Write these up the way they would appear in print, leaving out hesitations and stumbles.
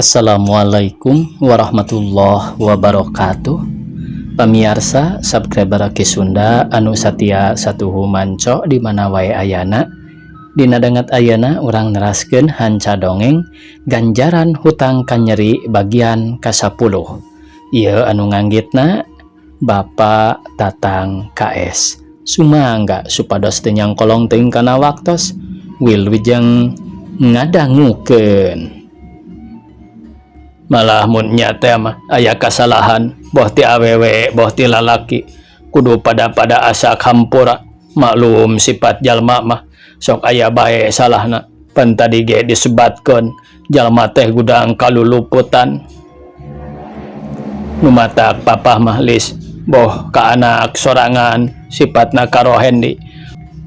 Assalamualaikum warahmatullahi wabarakatuh. Pamirsa subscriber Ki Sunda anu satia satuhu manco di mana wae ayana. Dina denget ayana urang neraskeun hanca dongeng ganjaran hutang kanyeri bagian ka-10. Ieu anu nganggitna Bapak Tatang KS. Sumangga supados teu nyangkolong teuing kana waktos wilujeng ngadangukeun. Malah mun nyata mah aya kasalahan boh ti awewe boh ti lalaki kudu pada asa hampura. Maklum sifat jalma mah sok aya bae salahna pan tadi ge disebatkeun jalma teh gudang kaluluputan. Nu matak papah mah lis boh ka anak sorangan sifatna karohendi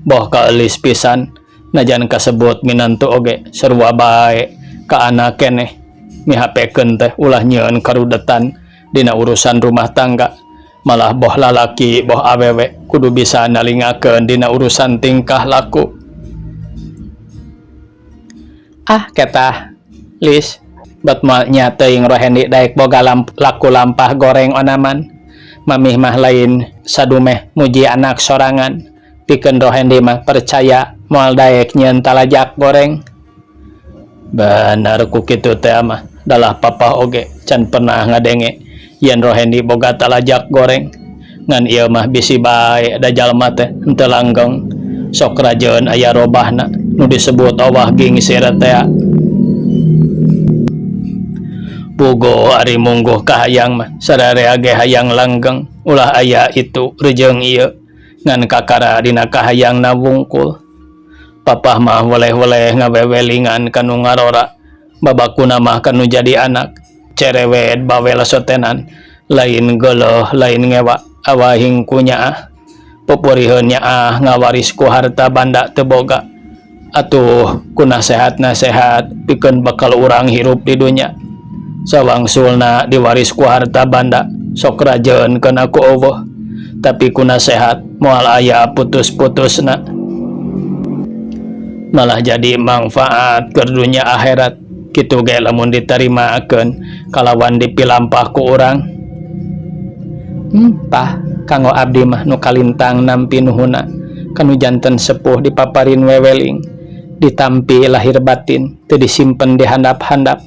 boh ka eulis pisan najan kasebut minantu oge sarua bae ka anak keneh mihapekeun teh ulah nyieun karudetan dina urusan rumah tangga. Malah boh lalaki boh awewe kudu bisa nalingakeun dina urusan tingkah laku. Ketah lis bat moal nya teuing rohendi daek boga laku lampah goreng onaman. Mamih mah lain sadumeh muji anak sorangan pikeun rohendi mah percaya moal daek nyieun talajak goreng. Bener ku kitu teh mah dalah papa oge can pernah ngadenge yen rohendi boga talajak goreng ngan ieu mah bisi bae da jalma teh henteu langgeng sok rajeun aya robahna nu disebut owah gingsir teh. Pugo ari mungguh kahayang mah sadarea ge hayang langgeng ulah aya itu rejeung ieu ngan kakara dina kahayangna wungkul. Papah mah weleh-weleh ngawewelingan kanu ngarora babakuna mah kanu jadi anak cerewet bawel sotenan lain geuleuh lain ngewa awahing kunyaah pupuriheun nyaah ngawaris ku harta banda teu boga atuh ku nasehatna sehat pikeun bakal urang hirup di dunya sawangsulna diwaris ku harta banda sok rajeun keun aku eueuh tapi ku nasehat moal aya putus-putusna malah jadi manfaat keur dunya akhirat. Kitu ge lamun ditarimakeun kalawan dipilampah ku urang. Pah kanggo abdi mah nu kalintang nampi nuhuna kanu janten sepuh dipaparin weweling ditampi lahir batin teu disimpen di handap-handap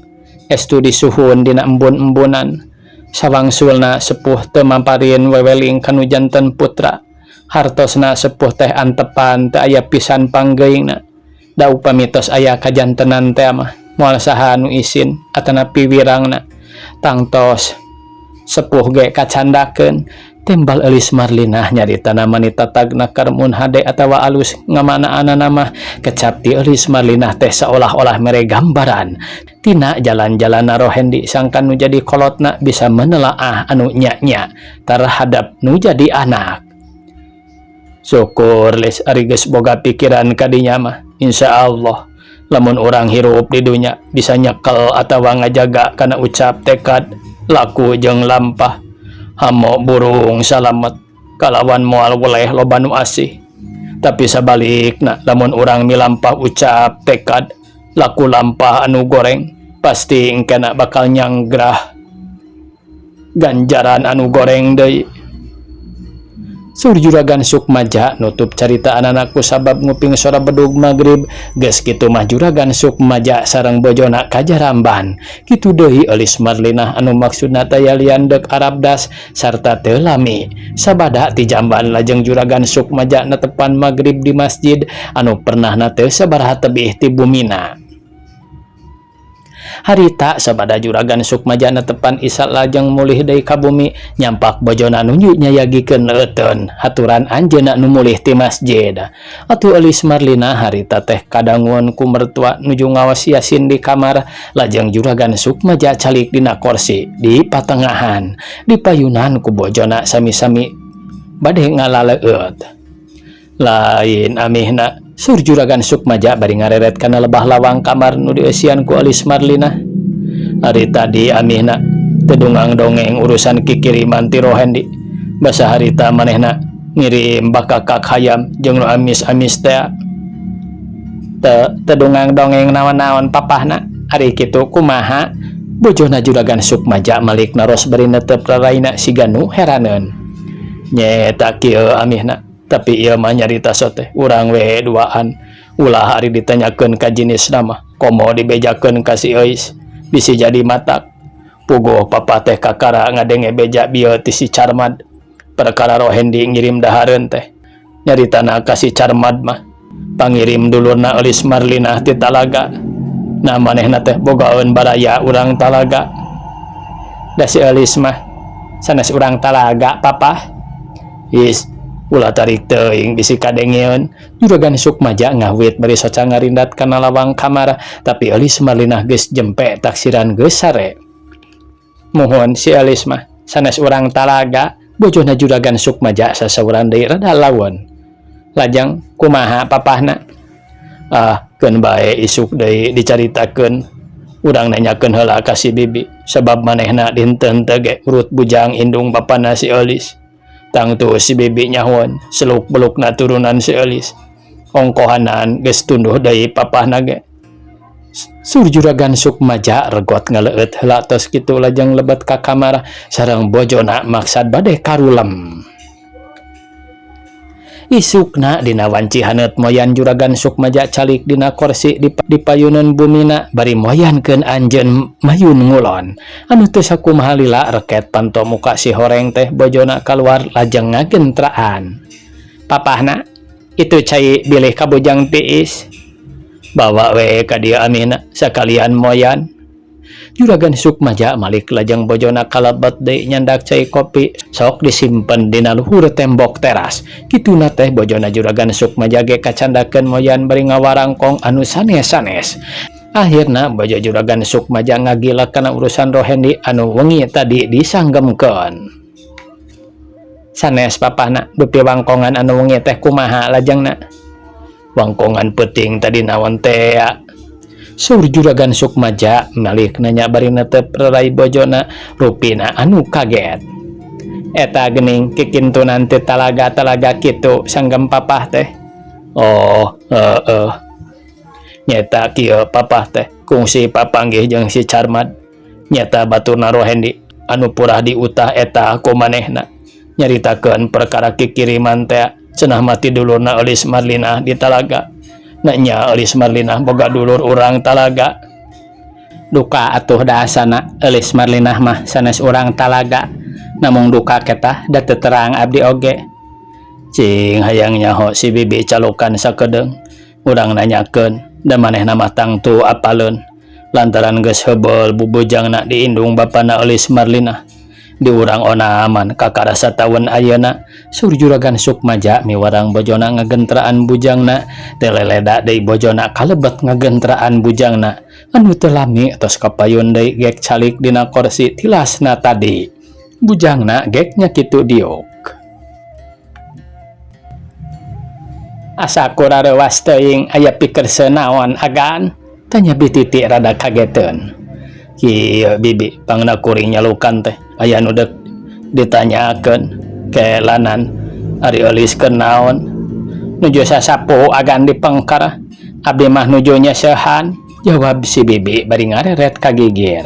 estu disuhun dina embun-embunan sawangsulna sepuh teu maparin weweling kanu janten putra hartosna sepuh teh antepan teu aya pisan panggeuingna da upami tos aya kajantenan teh mah moal saha nu isin atanapi wirangna tangtos sepuh ge kacandakeun tembal eulis Marlinah nyaritana manita tagna karmun hade atawa alus ngamana-anana mah kecap ti eulis Marlinah teh seolah-olah mere gambaran tina jalan-jalanna rohendi sangkan nu jadi kolotna bisa menelaah anu nya-nya terhadap nu jadi anak. Syukur lis ari geus boga pikiran kadinya mah insyaallah lamun orang hirup di dunya bisa nyekel atawa ngajaga kana ucap tekad laku jeung lampah hamo burung salamet kalawan moal weleh loba nu asih. Tapi sabalikna lamun urang milampah ucap tekad laku lampah anu goreng pasti engkena bakal nyanggrah ganjaran anu goreng deui. Sur Juragan Sukmaja nutup carita anakku sabab nguping sora bedug magrib geus kitu mah Juragan Sukmaja sareng bojona kajaramban kitu deui eulis Marlinah anu maksudna taya lian deuk arabdas sarta teu lami sabada ti jamban lajeng Juragan Sukmaja netepan magrib di masjid anu pernahna teu sabaraha tebih ti bumina. Harita sabada Juragan Sukmaja netepan isya lajeng mulih deui ka bumi nyampak bojona nu nyayagikeun leuteun haturan anjeunna nu mulih ti masjid. Atuh eulis Marlinah harita teh kadanguan ku mertua nuju ngawas Yasin di kamar lajeng Juragan Sukmaja calik dina kursi di patengahan dipayunan ku bojona sami-sami bade ngalaleueut. Lain amihna Sur Juragan Sukmaja bari ngareret kana lebah lawang kamar nu dieusian ku eulis Marlinah. Ari tadi amihna teu dungang dongeng urusan kikiriman ti rohendi. Basa harita manehna ngirim bakakak hayam jeung nu amis-amis teh. Teu dungang dongeng naon-naon papahna. Ari kitu kumaha bojona juragan Sukmaja malik naros bari netep raraina si Ganu heraneun. Nyeta kieu amihna, tapi ieu mah nyarita teh urang we duaan. Ulah hari ditanyakeun ka jinis nama, komo dibejakeun ka si Euis, bisi jadi matak. Puguh papa teh kakara ngadenge beja bieu ti si Carmad. Perkara Rohendi ngirim dahareun teh. Nyaritana ka si Carmad mah, pangirim dulurna Eulis Marlinah ti Talaga. Nah manehna teh bogaeun baraya urang Talaga. Da si Eulis mah sanes urang Talaga papa. Is ulah tarik teuing bisi kadengieun. Juragan Sukmaja ngawit bari soca ngarindat kana lawang kamar, tapi Eulis Marlinah geus jempe taksiran geus sare. Mohon si Eulis mah sanes urang Talaga, bojona juragan Sukmaja sasaurang deui rada lawan. Lajang kumaha papahna? Keun bae isuk deui dicaritakeun. Urang nanyakeun heula ka si bibi, sabab manehna dinten teu ge urut bujang indung bapana si Eulis. Tangtu si bibi nyahon, seluk-belukna turunan si Eulis. Ongkohanan geus tunduh deui papahna ge. Sur juragan Sukmaja regot ngaleueut heula tos kitu lajang lebet ka kamar sareng bojona maksad bade karulem. Isukna dina wanci haneut moyan juragan Sukmaja calik dina kursi di payunan bumina bari moyankeun anjeun mayun ngulon. Anu teu sakumaha lila reket panto muka si horeng teh bojona kaluar lajeng ngagentraan. Papahna, itu cai bilih ka bujang tiis. Bawa we ka dieu amina sakalian moyan. Juragan Sukmaja malik lajeng bojona kalebet deui nyandak cai kopi, sok disimpen dina luhur tembok teras. Kituna teh bojona juragan Sukmaja ge kacandakeun moyan bari ngawarangkong anu sanes-sanes. Akhirna bojo juragan Sukmaja ngagilak kana urusan Rohendi anu wengi tadi disanggemkeun. Sanes papahna dupi wangkongan anu wengi teh kumaha lajengna? Wangkongan peuting tadi naon teh ya? Sur juragan Sukmaja malik nanya bari netep rerai bojona rupina anu kaget. Eta geuning kikintunan ti Talaga kitu sanggem papah teh. Oh, nyata kieu papah teh kungsi papanggih jeung si Carmad. Nyata baturna Rohendi anu purah diutah eta ku manehna. Nyaritakeun perkara kikiriman teh cenah mati dulurna Eulis Marlinah di Talaga. Nanya Eulis Marlinah boga dulur urang Talaga. Duka atuh daasana Eulis Marlinah mah sanes urang Talaga. Namung duka ketah da teu terang abdi oge. Cing hayang nyaho si bibi calokan sakedeung. Urang nanyakeun da manehna mah tangtu apaleun. Lantaran geus heubeul bubujangna diindung bapana Eulis Marlinah. Di urang onaman kakara sataun ayeuna. Sur juragan Sukmaja miwarang bojona ngagentraan bujangna, teleleda deui bojona kalebet ngagentraan bujangna. Anu teu lami tos kapayun deui gek calik dina kursi tilasna tadi. Bujangna gek nya kitu diuk. Asa kurarewas teuing aya pikeun naon agan? Tanya bititi rada kageteun. Kieu bibi pangna kuring nyalukan teh aya nu deuk ditanyakeun kelanan ari Eulis keur naon nuju sasapu agan dipengker abdi mah nuju nyesehan. Jawab si bibi bari ngareret ka gigir.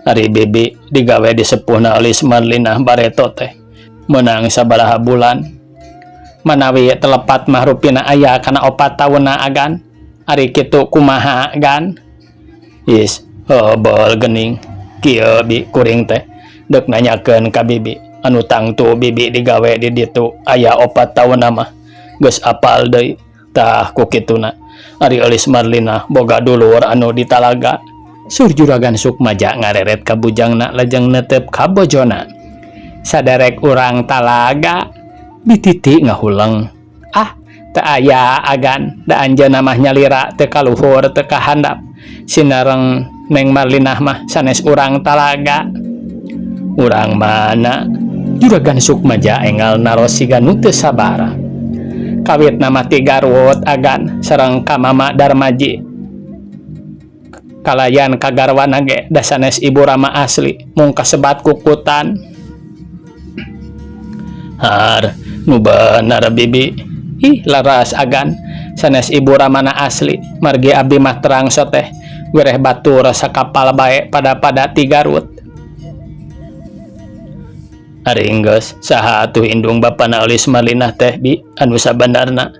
Ari bibi digawe di sepuhna Eulis Marlinah bareto teh meunang sabaraha bulan manawi telepat mah rupina aya kana 4 taunna agan. Ari kitu kumaha agan? Is bol geuning kieu bi kuring teh deuk nanyakeun ka bibi anu tangtu bibi digawe di ditu aya 4 taunna mah geus apal deui. Tah ku kituna ari Eulis Marlinah boga dulur anu di Talaga. Sur juragan Sukmaja ngareret ka bujangna lajeng netep ka bojona. Saderek urang Talaga bititi ngahuleng. Teu aya agan da anjeunna mah nyalira teu kaluhur teu kahandap. Sinareng Neng Marlinah mah sanes urang Talaga. Urang mana? Juragan Sukmaja enggal naros siga nu teu sabar. Kawit nama ti garwot agan sareng ka Mama Darmaji. Kalayan kagarwana ge da sanes ibu Rama asli mung kasebat kukutan. Har nu bener bibi. Ih laras agan sanes ibu Ramana asli margi abdi mah terang soteh Wereh batur rasa kapal bae pada ti Garut. Ari geus saha atuh indung bapana Eulis Marlinah teh bi anu sabandarna.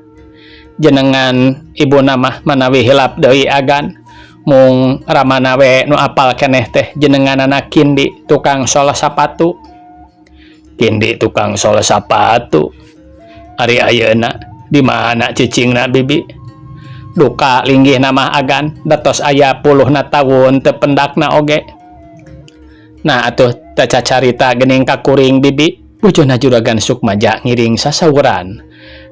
Jenengan ibuna mah manawi hilap deui agan. Mung ramana we nu apal keneh teh jenenganana Kindi tukang sol sapatu. Kindi tukang sol sapatu. Ari ayeuna di mana cicingna bibi? Duka linggih nama agan datos aya 10 tahun teu pendakna oge. Nah atuh taca carita geuning kakuring bibi, bujona Juragan Sukmaja ngiring sasawuran.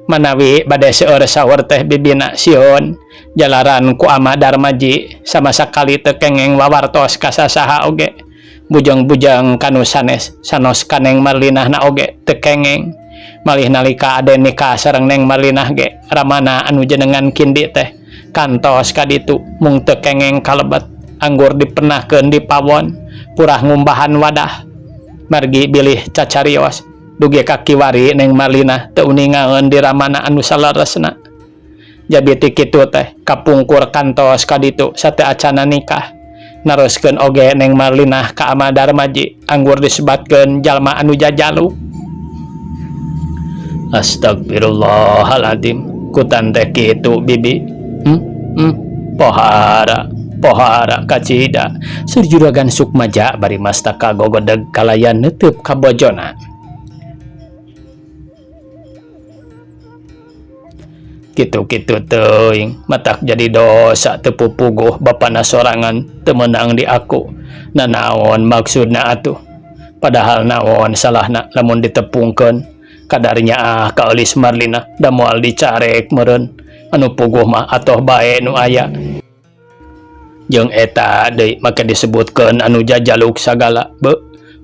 Manawi bade seueur saur teh bibina sieun jalaran ku ama Darmaji sama sakali teu kengeng wawartos ka sasaha oge. Bujang-bujang kanu sanes sanos kaneng Marlinahna oge teu kengeng. Malih nalika ade nikah sareng Neng Marlinah ge ramana anu jenengan Kindi teh kantos ka ditu mung teu kengeng kalebet anggur dipenahkeun di pawon purah ngumbahan wadah. Margi bilih cacarios dugi ka kiwari Neng Marlinah teu uningaeun di ramana anu salaresna. Jadi ti kitu teh kapungkur kantos ka ditu sate acana nikah. Naroskeun oge Neng Marlinah ka ama Darmaji anggur disebatkeun jalma anu jajalu. Astagfirullahaladzim, kutan teh kitu bibi. Pohara kacida. Sur Juragan Sukmaja bari mastaka gogodeg kalayan neuteub ka bojona. Kitu-kitu teuing matak jadi dosa teu pupuguh bapana sorangan teu meunang di aku. Nanaon maksudna atuh? Padahal naon salahna lamun ditepungkeun kadarnya ka Eulis Marlinah da moal dicarek meureun anu puguh mah atoh bae nu aya. Jeung eta deui make disebutkeun anu jajaluk sagala.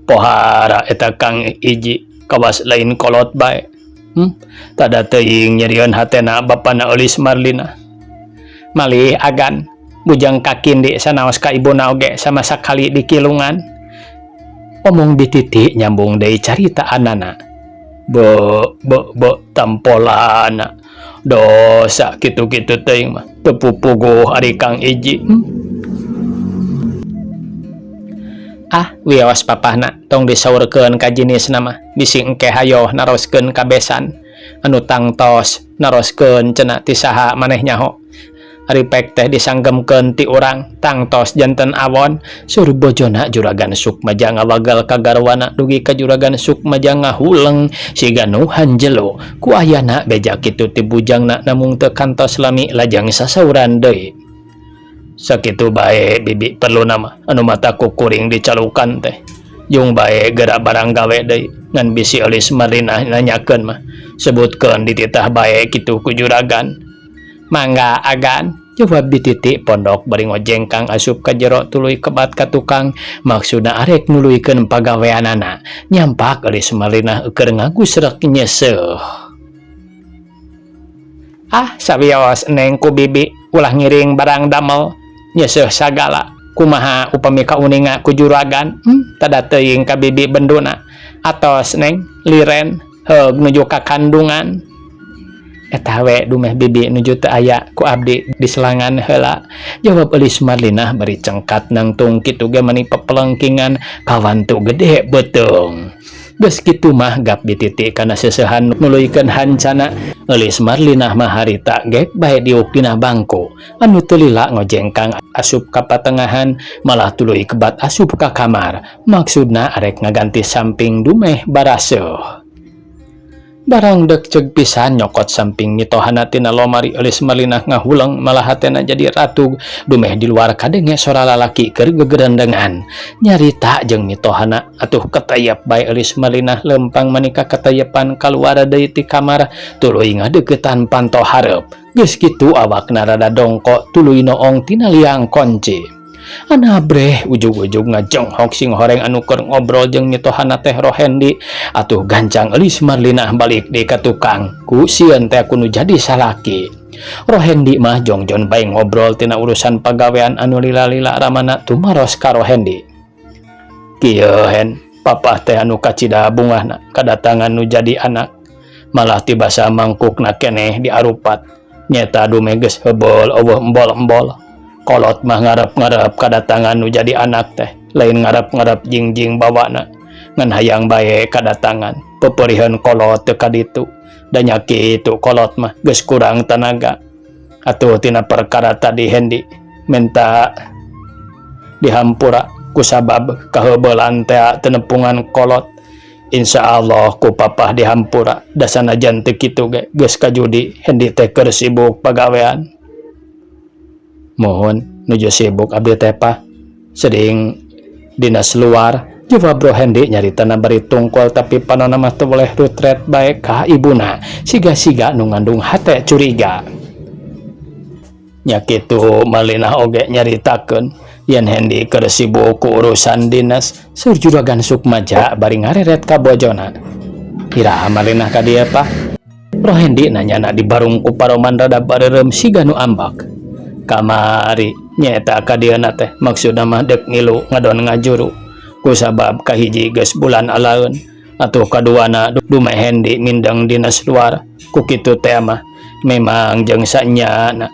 Pohara eta Kang Iji kawas lain kolot bae. Tada teuing nyerieun hatena bapana Eulis Marlinah. Malih agan bujang ka Kindi sanaos ka ibuna oge sama sakali di kilungan. Omong dititi nyambung deui carita anana. Tampolana dosa kitu-kitu teuing mah teu pupuguh ari Kang Iji. Wios papahna tong disaurkeun ka jinisna mah bisi engke hayo naroskeun ka besan anu tangtos naroskeun cenah ti saha maneh nyaho. Ari pek teh disanggemkeun ti urang tangtos janten awon. Sur bojona Juragan Sukmaja ngawagal ka garwana dugi ka Juragan Sukmaja ngahuleng siga nu hanjelo ku ayana beja kitu ti bujangna namung teu kantos lami lajang sasauran deui. Sakitu bae bibi perlu nama anu mata kukuring dicalukan teh yung bae gerak barang gawe deui ngan bisi Eulis Marlinah nanyakeun mah sebutkeun dititah bae kitu ku juragan. Mangga agan, jawab dititi pondok bari ngojengkang asup ka jero tuluy kebat ka tukang maksudna arek nuluykeun pagaweanana. Nyampak Eulis Marlinah keur ngagusrek nyeseuh. Sawios Neng ku bibi ulah ngiring barang damel nyeseuh sagala kumaha upami kauninga ku juragan. Tada teuing ka bibi benduna atos Neng liren heug nuju ka kandungan. Eta we dumeh bibi nuju teu aya ku abdi di selangan heula, jawab Eulis Marlinah bari cengkat nangtung kitu ge mani pepelengkingan kawantu gede beuteung. Geus kitu mah gap dititi kana seusehan nuluykeun hancana. Eulis Marlinah mah harita gek bae diuk dina bangku anu teu lila ngojengkang asup ka patengahan malah tuluy kebat asup ka kamar maksudna arek ngaganti samping dumeh baraseuh. Barang dek ceug pisan nyokot samping nyitohana tina lomari Eulis Marlinah ngahuleng malah hatena jadi ratu dumeh di luar kadenge sora lalaki keur gegerendengan nyarita jeung nyitohana atuh ketayap bae Eulis Marlinah lempang manika ketayapan kaluar deui ti kamar tuluy ngadeuketan panto hareup. Geus kitu awakna rada dongkok tuluy noong tina liang konci. Anabreh ujug-ujug ngajenghok sing horeng anu keur ngobrol jeung nyitohana teh Rohendi. Atuh gancang Eulis Marlinah balik deui ka tukang ku sieun teh kudu jadi salaki. Rohendi mah jongjon bae ngobrol tina urusan pagawean anu lila-lila ramana tumaros ka Rohendi. Kieu hen papah teh anu kacida bungahna kadatangan nu jadi anak malah tibasa mangkukna keneh diarupat nyeta dumeh geus heubol eueuh embol-embol. Kolot mah ngarep-ngarep kadatangan nu jadi anak teh, lain ngarep-ngarep jingjing bawana ngan hayang bae kadatangan. Peperihan kolot teu kaditu, da nya kitu kolot mah geus kurang tenaga. Atuh tina perkara tadi Hendi minta dihampura kusabab kaheubelan teh tenepungan kolot. Insya Allah ku papah dihampura, da sanajan teu kitu ge geus kajudi Hendi teh keur sibuk pagawean. Mohon nuju sibuk abdi teh Pak, sering dinas luar. Coba Bro Hendi nyaritana bari tungkol tapi panonna mah teu boleh rutret bae ka ibuna, siga-siga nu ngandung hate curiga. Nya kitu Marlina oge nyaritakeun yen Hendi keur sibuk ku urusan dinas. Sur Juragan Sukmaja bari ngareret ka bojona. Iraha Marlina ka dieu Pak? Bro Hendi nanyana di barung ku paroman rada bareureum siga nu ambak. Kamari nyeta ka dieu teh maksudna mah dek ngilu ngadon ngajuru. Kusabab kahiji geus bulan alaeun, atuh kaduana dumeh Hendi mindeng dinas luar. Ku kitu teh mah memang jeung sanyana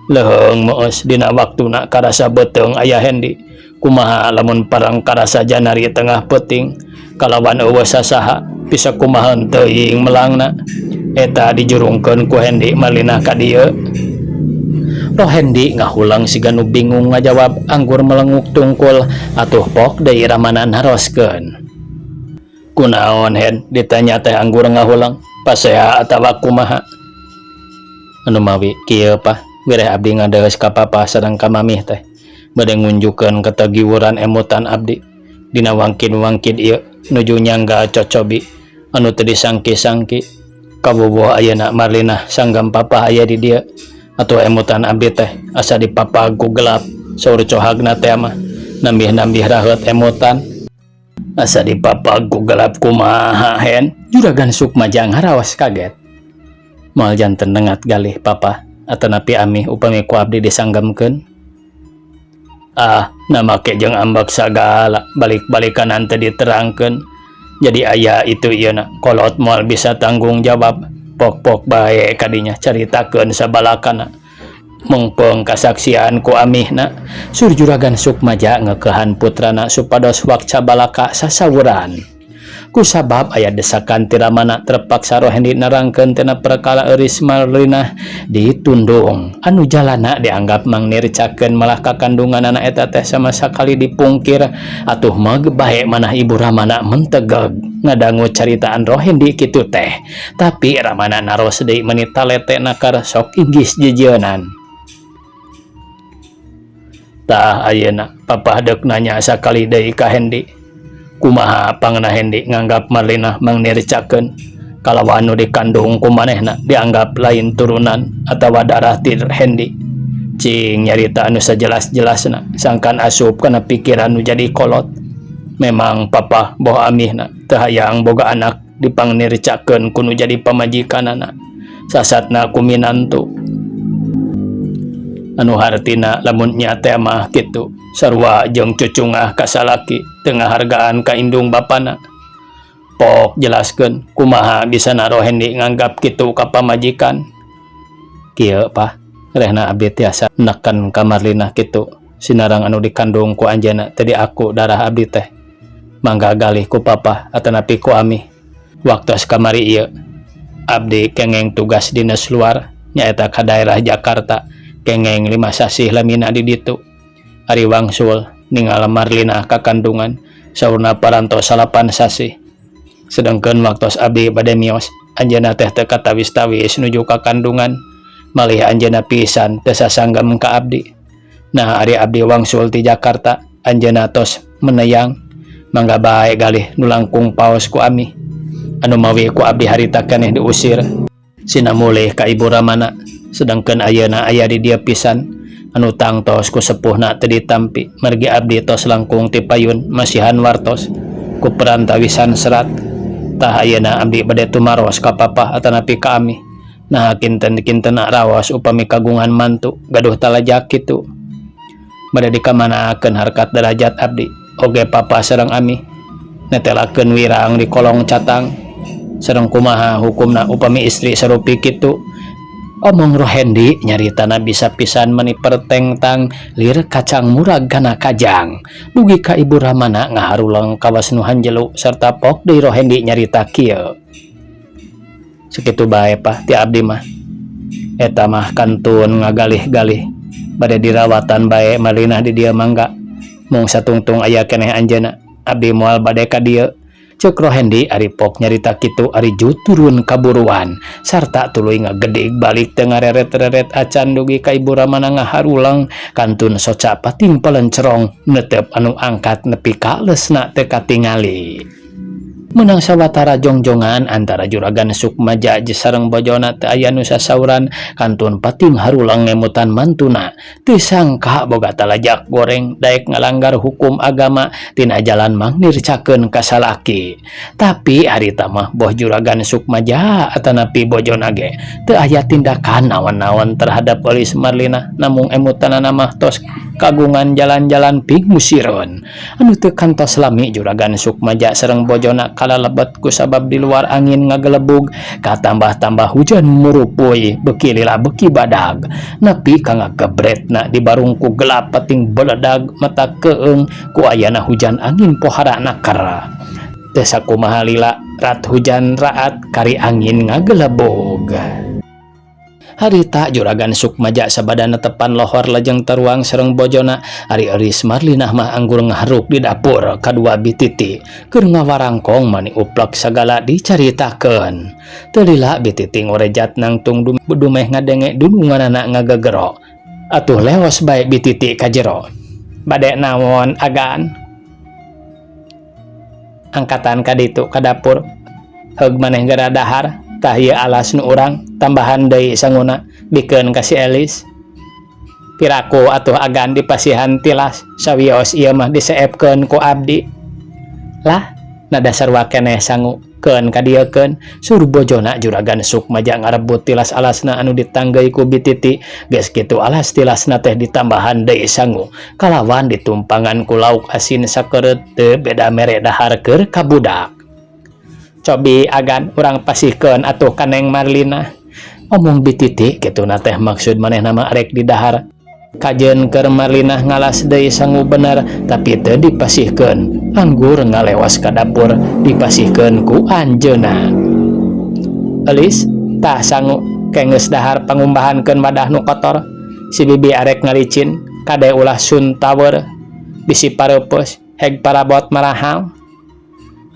leheung meus dina waktuna karasa beuteung aya Hendi. Kumaha lamun parang karasa janari tengah peuting kalawan eueuh sasaha bisa kumaha teuing melangna. Eta dijurungkeun ku Hendi Marlina ka dieu. Roh Hendi ngahulang siga nu bingung ngajawab anggur melenguk tungkul. Atuh pok deui ramana naroskeun. Kunaon Hen? Ditanya teh anggur ngahulang. Pasea atawa kumaha? Anu mawi kieu Pak, wireh abdi ngadeus ka papa sareng ka mamih teh bade ngunjukeun ketagiwuran emutan abdi dina wangkin-wangkin ieu nuju nyangga cocobi anu teu disangki-sangki. Kaboboh ayeuna Marlina sanggam papa aya di dieu. Atau emutan abdi teh asa dipapagu gelap saur cohagna teh mah nambih-nambih raheut emutan. Asa dipapagu gelap kumaha Hen? Juragan Sukmaja ngaraos kaget. Moal janten dengat galih papa atanapi amih upami ku abdi disanggamkeun. Nama ke jeung ambak sagala balik-balikanan teu diterangkeun. Jadi aya itu ieuna kolot moal bisa tanggung jawab. Pok-pok bae kadinya caritakeun sabalakana mengpeung kasaksian ku amihna. Sur Juragan Sukmaja ngeukehan putrana supados wakca balaka sasawuran. Kusabab aya desakan ti ramana terpaksa Roh Hendi nerangkeun tina perkara euris Marlina ditundung. Anu jalana dianggap mangnircakeun malah kakandunganana eta teh sama sakali dipungkir. Atuh meg bae manah ibu ramana mentegeg ngadangu caritaan Roh Hendi kitu teh. Tapi ramana naros deui meuni taletena sok inggis jejeunan. Tah ayeuna papa deuk nanya sakali deui ka Hendi. Kumaha panggena Hendi nganggap Marlina mangnircakeun kalawan anu dikandung ku manehna dianggap lain turunan atawa darah ti Hendi. Cing nyarita anu sajelas-jelasna sangkan asup kana pikiran nu jadi kolot. Memang papa boh amihna teu hayang boga anak dipangnircakeun ku nu jadi pamajikanana. Sasatna ku minantu. Anu hartina lamun nya teh mah kitu sarua jeung cucungah ka salaki tengah hargaan ka indung bapana. Pok jelaskeun kumaha bisa Roh Hendi nganggap kitu ka pamajikan. Kieu Pak, rehna abdi tiasa neken ka Marlina kitu sinarang anu dikandung ku anjeunna tadi aku darah abdi teh mangga galih ku papa atanapi ku amih. Waktos kamari ieu abdi kengeng tugas dinas luar nyaeta ka daerah Jakarta. Kengeng 5 sasih lamina di ditu. Ari wangsul ninggal Marlina kakandungan saurna parantos 8 sasih. Sedengkeun waktos abdi bade mios anjeunna teh teu katawis-tawis nuju kakandungan malih anjeunna pisan teu sasanggem ka abdi. Nah ari abdi wangsul ti Jakarta anjeunna tos meneyang mangga bae galih nu langkung paos ku amih. Anu mawi ku abdi harita keneh diusir sinamulih ka ibu ramana. Sedangkan ayeuna aya di dia pisan anu tangtos ku sepuhna teu ditampi mergi abdi tos langkung ti payun masihan wartos ku perantawisan serat. Tah ayeuna abdi bade tumaros ka papa atanapi ka amih. Nah kinten-kinten raos upami kagungan mantu gaduh talajak kitu bade dikamanakeun harkat derajat abdi oge papa sareng amih netelakeun wirang di kolong catang sareng kumaha hukumna upami istri sarupi kitu. Omong Rohendi nyaritana bisa pisan meni pertengtang lir kacang murag kana kajang. Dugi ka Ibu Ramana ngaharulang kawas nu hanjelu serta pok deui Rohendi nyarita kieu. Sakitu bae Pak ti abdi mah. Eta mah kantun ngagalih-galih bade dirawatan bae Marlina di dieu mangga. Mung satungtung aya keneh anjeunna. Abdi moal bade ka dieu. Cek Rohendi ari pok nyarita kitu ari juturun kaburuan sarta tuluy ngagedeg balik teu ngareret-reret acan dugi ka Ibu Ramana ngaharulang kantun soca pating palencerong netep anu angkat nepi ka leusna teu katingali. Menang sawatara jongjongan antara Juragan Sukmaja sareng bojona teu aya nu sasauran kantun pating harulang ngemutan mantuna teu sangka boga talajak goreng daek ngalanggar hukum agama tina jalan mangnircakeun ka salaki. Tapi harita mah boh Juragan Sukmaja atanapi bojona ge teu aya tindakan naon-naon terhadap Eulis Marlina namung emutanana mah tos kagungan jalan-jalan ping musireun anu teu kantos lami Juragan Sukmaja sareng bojona kalalebet ku sabab di luar angin ngagelebug katambah-tambah hujan murupuy beki lila beki badag nepi ka ngagebretna di barungku gelap pating beledag mata keung ku ayana hujan angin pohara nakara teu sakumaha lila rat hujan raat kari angin ngagelebug. Harita Juragan Sukmaja sabada netepan lohor lajeng teruang sareng bojona ari Eulis Marlina mah anggur ngaharuk di dapur kadua Bititi keur ngawarangkong mani uplek sagala dicaritakeun. Teu lila Bititi ngorejat nangtung dumeh ngadenge dununganana ngagegero. Atuh leos bae Bititi ka jero. Bade naon agan? Angkatan ka ditu ka dapur. Heug maneh gara dahar. Tah ieu alas nu urang tambahan deui sanguna bikeun ka si Eulis. Piraku atuh agan dipasihan tilas sawios ieu mah diseepkeun ku abdi. Lah na dasar wakeneh sangu keun ka dieu keun suruh bojona Juragan Sukmaja ngarebut tilas alasna anu ditanggei ku Bititi geus kitu alas tilasna teh ditambahan deui sangu kalawan ditumpangan ku lauk asin sakeureut teu beda mere dahar keur ka budak. Cobi agan urang pasihkeun atuh kaneng Marlina. Omong Bititi kituna teh maksud manehna mah rek di dahar. Kajeun keur Marlina ngalas deui sangu bener tapi teu dipasihkeun. Anggur ngalewas ka dapur dipasihkeun ku anjeunna. Eulis, tah sangu kengeus dahar pangumbahankeun wadah nu kotor. Si bibi arek ngalicin kade ulah sun tawer bisi pareupeus heg parabot marahal.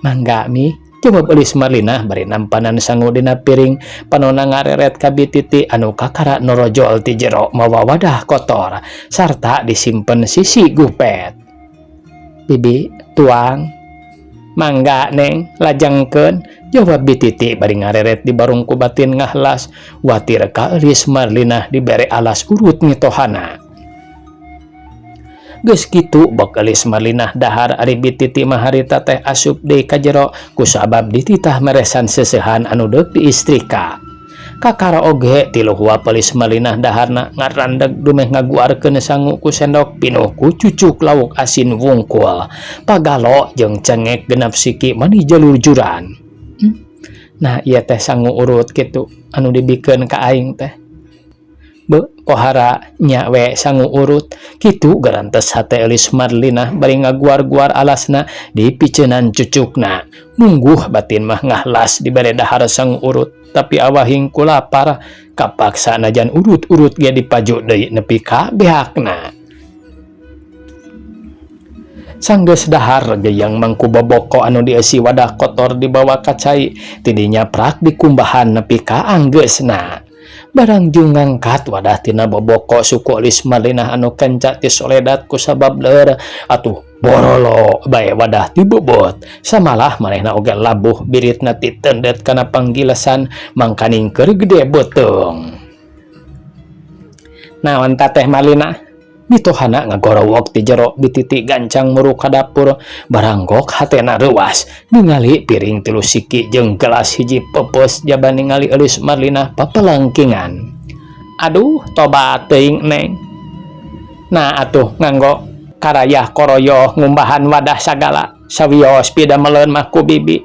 Mangga mi jawab Eulis Marlina bari nampanan sangu dina piring panonna ngareret ka Bititi anu kakara norojol ti jero mawa wadah kotor sarta disimpen sisi gupet. Bibi tuang. Mangga neng lajengkeun jawab Bititi bari ngareret di barungku batin ngahlas watir ka Eulis Marlina dibere alas urut ngitohana. Geus kitu bok Eulis Marlina dahar ari Bititi mah harita teh asup deui ka jero kusabab dititah meresan seusehan anu deuk diistrika. Kakara oge tilu huap Eulis Marlina daharna ngarandeg dumeh ngaguarkeun sangu ku sendok pinuh ku cucuk lauk asin wungkul pagalo jeung cengek genep siki mani jalurjuran. Nah ieu teh sangu urut kitu anu dibikeun ka aing teh. Kohara nya we sangu urut kitu garantes hate Eulis Marlina bari ngaguar-guar alasna di piceunan cucukna. Mungguh batin mah ngahlas dibere dahar sangu urut tapi awahing ku lapar kapaksa najan urut-urut ge dipaju deui nepi ka behakna. Sanggeus dahar geyang mangku boboko anu dieusi wadah kotor dibawa ka cai tidinya prak dikumbahan nepi ka anggeusna. Barang jung ngangkat wadah tina boboko suku Eulis Marlina anu kenca ti soledat ku sabab leur atuh borolo bae wadah dibobot samalah manehna oge labuh biritna ti tendet kana panggilesan mangkaning keur gede beuteung. Naon teh Marlina? Mitohana ngagorowok ti jero Bititi gancang muru ka dapur baranggok hatena reuas ningali piring tilu siki jeung gelas hiji pepeus jaban ningali Eulis Marlina papelengkingan. Aduh tobat teuing neng. Nah atuh nganggo karayah koroyo ngumbahan wadah sagala sawios pidameleun mah ku bibi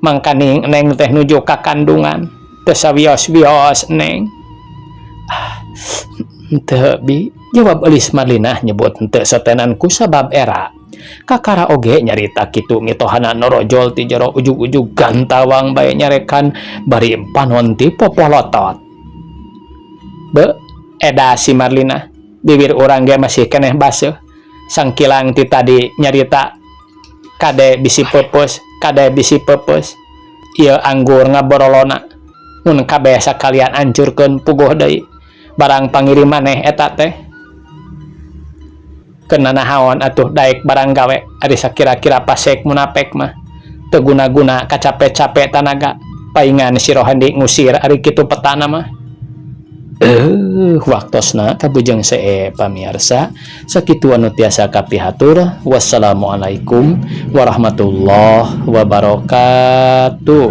mangkaning neng teh nuju ka kandungan teu sawios-wios neng. Henteu bi, jawab Elis Marlina nyebut henteu sotenanku sabab era. Kakara oge nyarita kitu mitohana norojol ti jero ujug-ujug gantawang bae nyarekan bari panon ti popolotot. Be, eda si Marlina, bibir urang ge masih keneh baseuh. Sangkilang ti tadi nyarita kade bisi pepes. Ieu anggur ngaborolona. Mun kabeh sakalian ancurkeun puguh deui. Barang pangirim maneh eta teh. Keuna nahaon atuh daek barang gawe ari sakira-kira pasek munapek mah. Teu guna-guna kacape-cape tanaga. Paingan si Rohandi ngusir ari kitu petana mah. Waktosna kabujeng see pamirsa. Sakitu anu tiasa kapihatur. Wassalamualaikum warahmatullahi wabarakatuh.